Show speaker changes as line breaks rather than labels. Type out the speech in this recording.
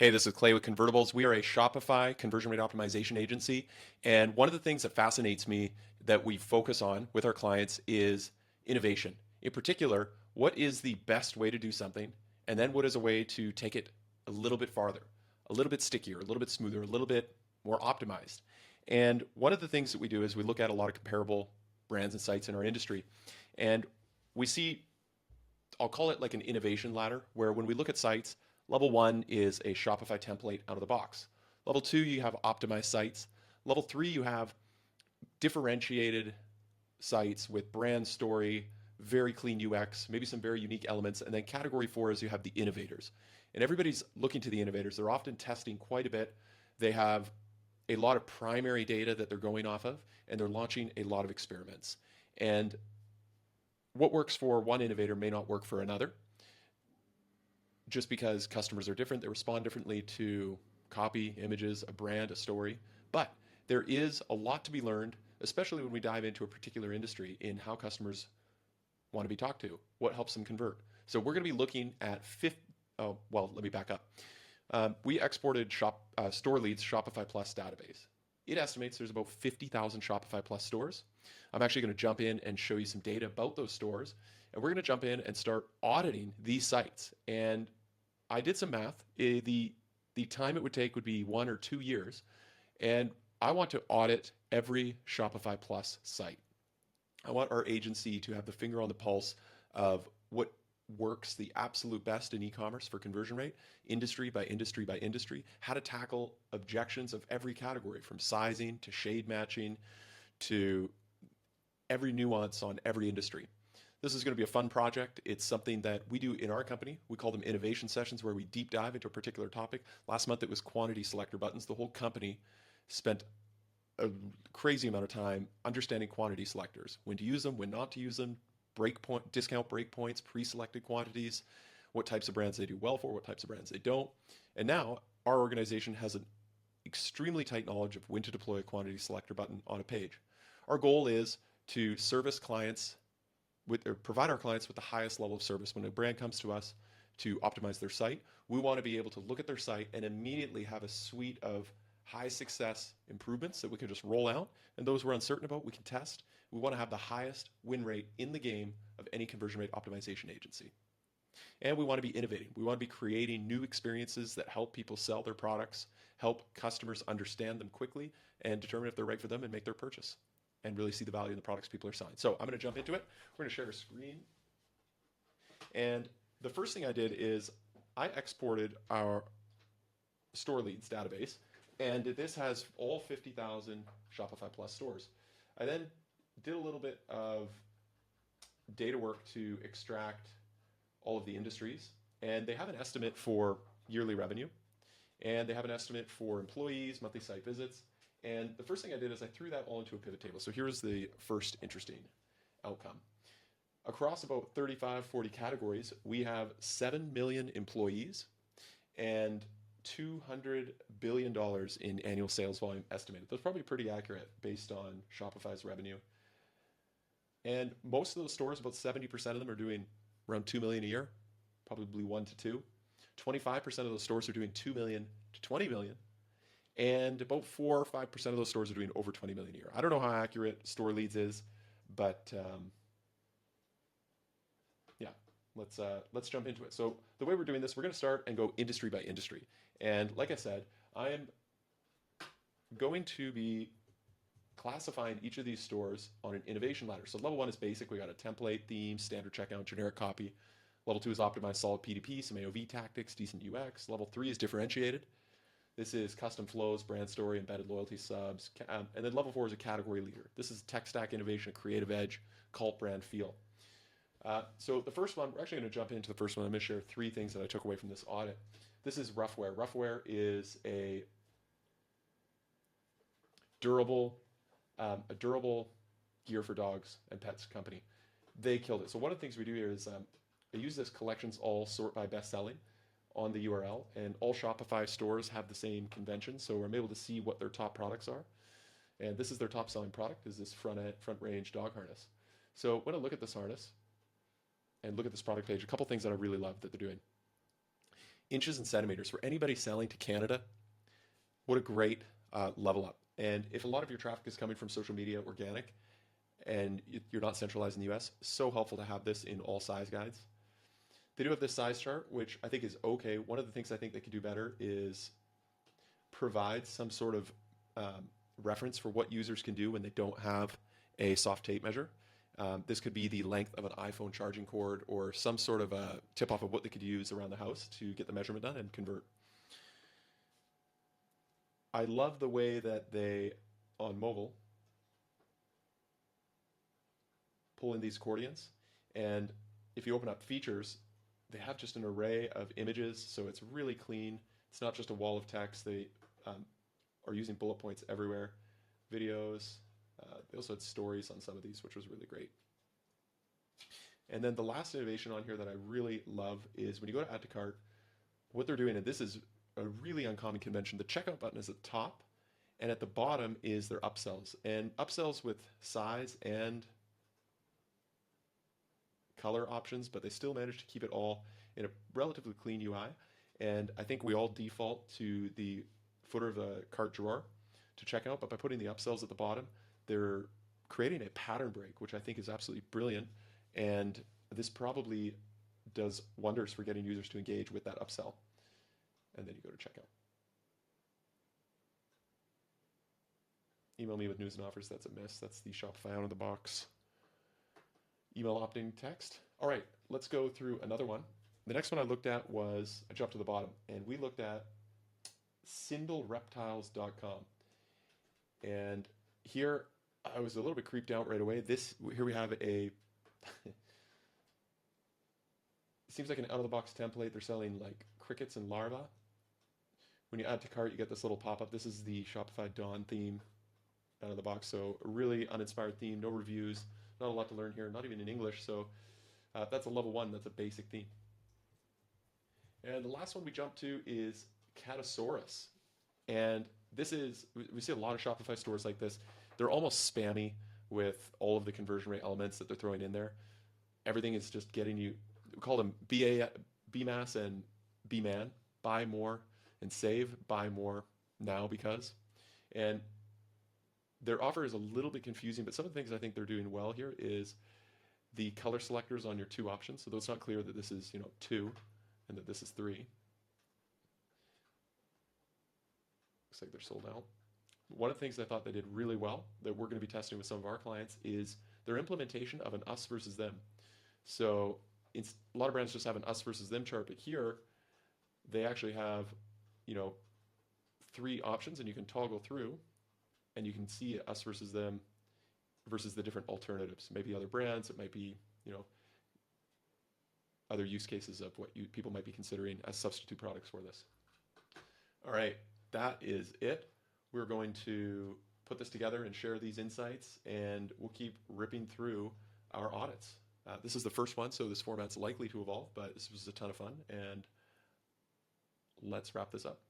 Hey, this is Clay with Convertibles. We are a Shopify conversion rate optimization agency. And one of the things that fascinates me that we focus on with our clients is innovation. In particular, what is the best way to do something? And then what is a way to take it a little bit farther, a little bit stickier, a little bit smoother, a little bit more optimized? And one of the things that we do is we look at a lot of comparable brands and sites in our industry. And we see, I'll call it like an innovation ladder, where when we look at sites, level one is a Shopify template out of the box. Level two, you have optimized sites. Level three, you have differentiated sites with brand story, very clean UX, maybe some very unique elements. And then category four is you have the innovators. And everybody's looking to the innovators. They're often testing quite a bit. They have a lot of primary data that they're going off of, and they're launching a lot of experiments. And what works for one innovator may not work for another, just because customers are different. They respond differently to copy, images, a brand, a story. But there is a lot to be learned, especially when we dive into a particular industry, in how customers want to be talked to, what helps them convert. So we're going to be looking at oh, well, let me back up. We exported store leads Shopify Plus database. It estimates there's about 50,000 Shopify Plus stores. I'm actually going to jump in and show you some data about those stores. And we're going to jump in and start auditing these sites. And I did some math. The time it would take would be 1 or 2 years. And I want to audit every Shopify Plus site. I want our agency to have the finger on the pulse of what works the absolute best in e-commerce for conversion rate, industry by industry by industry, how to tackle objections of every category, from sizing to shade matching to every nuance on every industry. This is going to be a fun project. It's something that we do in our company. We call them innovation sessions, where we deep dive into a particular topic. Last month it was quantity selector buttons. The whole company spent a crazy amount of time understanding quantity selectors, when to use them, when not to use them, discount breakpoints, pre-selected quantities, what types of brands they do well for, what types of brands they don't. And now our organization has an extremely tight knowledge of when to deploy a quantity selector button on a page. Our goal is to service clients or provide our clients with the highest level of service. When a brand comes to us to optimize their site, we want to be able to look at their site and immediately have a suite of high success improvements that we can just roll out, and those we're uncertain about, we can test. We want to have the highest win rate in the game of any conversion rate optimization agency. And we want to be innovating. We want to be creating new experiences that help people sell their products, help customers understand them quickly, and determine if they're right for them and make their purchase, and really see the value in the products people are selling. So I'm going to jump into it. We're going to share a screen. And the first thing I did is I exported our store leads database, and this has all 50,000 Shopify Plus stores. I then did a little bit of data work to extract all of the industries, and they have an estimate for yearly revenue, and they have an estimate for employees, monthly site visits. And the first thing I did is I threw that all into a pivot table. So here's the first interesting outcome. Across about 35, 40 categories, we have 7 million employees and $200 billion in annual sales volume estimated. That's probably pretty accurate based on Shopify's revenue. And most of those stores, about 70% of them, are doing around 2 million a year, probably 1 to 2. 25% of those stores are doing 2 million to 20 million. And about 4 or 5% of those stores are doing over 20 million a year. I don't know how accurate store leads is, but yeah, let's jump into it. So the way we're doing this, we're going to start and go industry by industry. And like I said, I am going to be classifying each of these stores on an innovation ladder. So level one is basic. We got a template, theme, standard checkout, generic copy. Level two is optimized, solid PDP, some AOV tactics, decent UX. Level three is differentiated. This is custom flows, brand story, embedded loyalty subs. And then level four is a category leader. This is tech stack innovation, creative edge, cult brand feel. So the first one, we're actually going to jump into the first one. I'm going to share 3 things that I took away from this audit. This is Ruffwear. Ruffwear is a durable gear for dogs and pets company. They killed it. So one of the things we do here is I use this collections all sort by best selling on the URL, and all Shopify stores have the same convention, so I'm able to see what their top products are. And this is their top selling product, is this front range dog harness. So when I look at this harness and look at this product page, a couple things that I really love that they're doing inches and centimeters. For anybody selling to Canada, what a great level up. And if a lot of your traffic is coming from social media, organic, and you're not centralized in the US, so helpful to have this in all size guides. They do have this size chart, which I think is okay. One of the things I think they could do better is provide some sort of reference for what users can do when they don't have a soft tape measure. This could be the length of an iPhone charging cord or some sort of a tip off of what they could use around the house to get the measurement done and convert. I love the way that they, on mobile, pull in these accordions. And if you open up features, they have just an array of images, so it's really clean. It's not just a wall of text. They are using bullet points everywhere. Videos. They also had stories on some of these, which was really great. And then the last innovation on here that I really love is when you go to add to cart, what they're doing, and this is a really uncommon convention, the checkout button is at the top, and at the bottom is their upsells. And upsells with size and color options, but they still manage to keep it all in a relatively clean UI. And I think we all default to the footer of the cart drawer to check out, but by putting the upsells at the bottom, they're creating a pattern break, which I think is absolutely brilliant. And this probably does wonders for getting users to engage with that upsell. And then you go to checkout. Email me with news and offers. That's a miss. That's the Shopify out of the box email opt-in text. All right, let's go through another one. The next one I looked at was, I jumped to the bottom, and we looked at SindelReptiles.com. And here, I was a little bit creeped out right away. Here we have a, it seems like an out-of-the-box template. They're selling like crickets and larvae. When you add to cart, you get this little pop-up. This is the Shopify Dawn theme out of the box. So a really uninspired theme, no reviews, not a lot to learn here, not even in English. So that's a level 1, that's a basic theme. And the last one we jump to is Catasaurus. And this is, we see a lot of Shopify stores like this. They're almost spammy with all of the conversion rate elements that they're throwing in there. Everything is just getting you, we call them BMAS and BMAN, buy more and save, buy more now because. And their offer is a little bit confusing, but some of the things I think they're doing well here is the color selectors on your 2 options. So though it's not clear that this is 2 and that this is 3. Looks like they're sold out. One of the things I thought they did really well that we're going to be testing with some of our clients is their implementation of an us versus them. So a lot of brands just have an us versus them chart, but here they actually have 3 options, and you can toggle through and you can see us versus them versus the different alternatives. Maybe other brands, it might be other use cases of what people might be considering as substitute products for this. All right, that is it. We're going to put this together and share these insights, and we'll keep ripping through our audits. This is the first one, so this format's likely to evolve, but this was a ton of fun, and let's wrap this up.